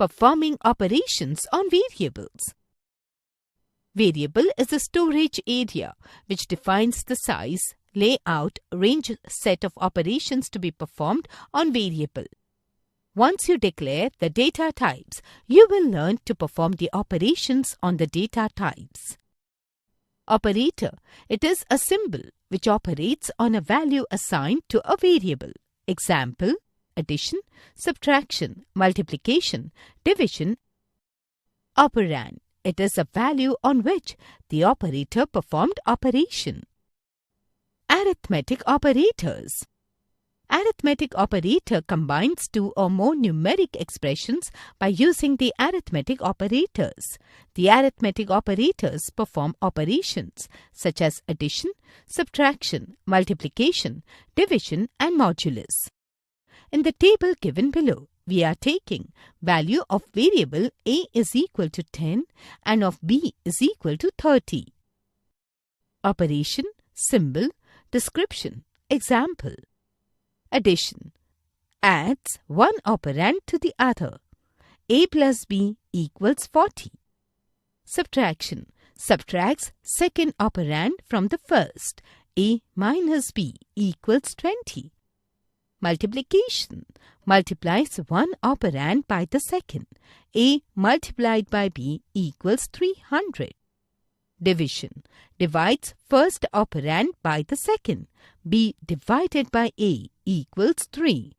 Performing operations on variables. Variable is a storage area which defines the size, layout, range set of operations to be performed on variable. Once you declare the data types, you will learn to perform the operations on the data types. Operator. It is a symbol which operates on a value assigned to a variable. Example: addition, subtraction, multiplication, division. Operand. It is a value on which the operator performed operation. Arithmetic operators. Arithmetic operator combines two or more numeric expressions by using the arithmetic operators. The arithmetic operators perform operations such as addition, subtraction, multiplication, division and modulus. In the table given below, we are taking value of variable a is equal to 10 and of b is equal to 30. Operation, symbol, description. Example: addition adds one operand to the other. A plus b equals 40. Subtraction subtracts second operand from the first. A minus b equals 20. Multiplication multiplies one operand by the second. A multiplied by b equals 300. Division divides first operand by the second. B divided by a equals 3.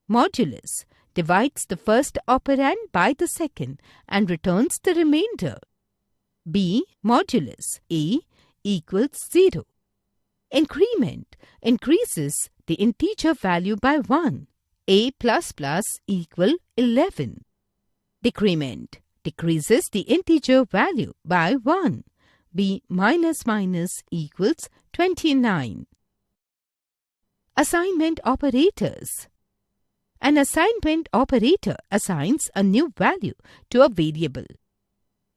Modulus divides the first operand by the second and returns the remainder. B modulus a equals 0. Increment increases the integer value by 1. A plus plus equal 11. Decrement decreases the integer value by 1. B minus minus equals 29. Assignment operators. An assignment operator assigns a new value to a variable.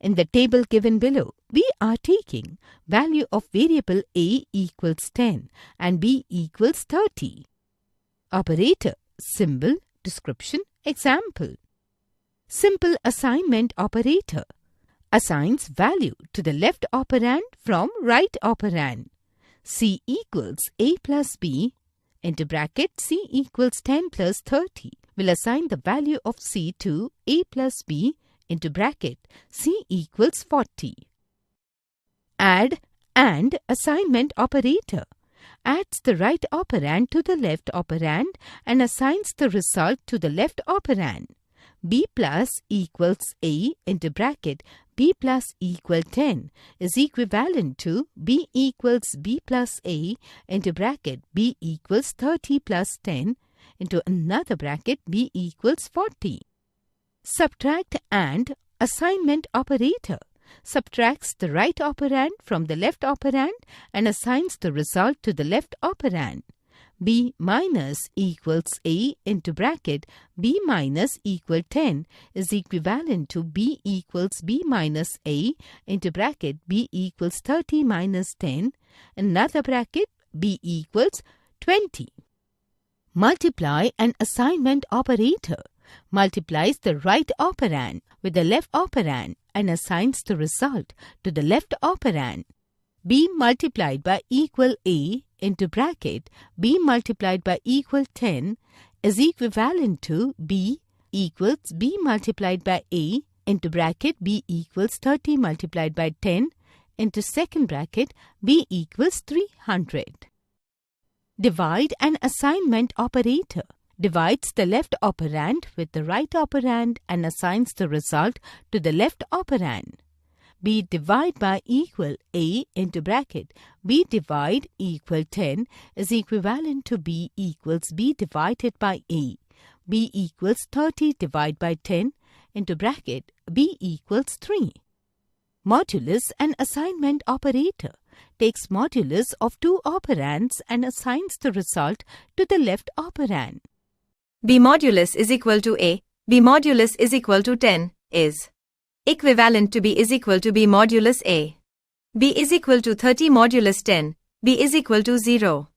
In the table given below, we are taking value of variable a equals 10 and b equals 30. Operator, symbol, description, example. Simple assignment operator assigns value to the left operand from right operand. C equals a plus b into bracket c equals 10 plus 30 will assign the value of c to a plus b into bracket c equals 40. Add and assignment operator adds the right operand to the left operand and assigns the result to the left operand. B plus equals a into bracket b plus equal 10 is equivalent to b equals b plus a into bracket b equals 30 plus 10 into another bracket b equals 40. Subtract and assignment operator subtracts the right operand from the left operand and assigns the result to the left operand. B minus equals a into bracket b minus equal 10 is equivalent to b equals b minus a into bracket b equals 30 minus 10, another bracket b equals 20. Multiply and assignment operator multiplies the right operand with the left operand and assigns the result to the left operand. B multiplied by equal a into bracket b multiplied by equal 10 is equivalent to b equals b multiplied by a into bracket b equals 30 multiplied by 10 into second bracket b equals 300. Divide and assignment operator divides the left operand with the right operand and assigns the result to the left operand. B divide by equal a into bracket b divide equal 10 is equivalent to b equals b divided by a. B equals 30 divided by 10 into bracket b equals 3. Modulus and assignment operator takes modulus of two operands and assigns the result to the left operand. B modulus is equal to a, b modulus is equal to 10 is equivalent to b is equal to b modulus a. B is equal to 30 modulus 10, b is equal to 0.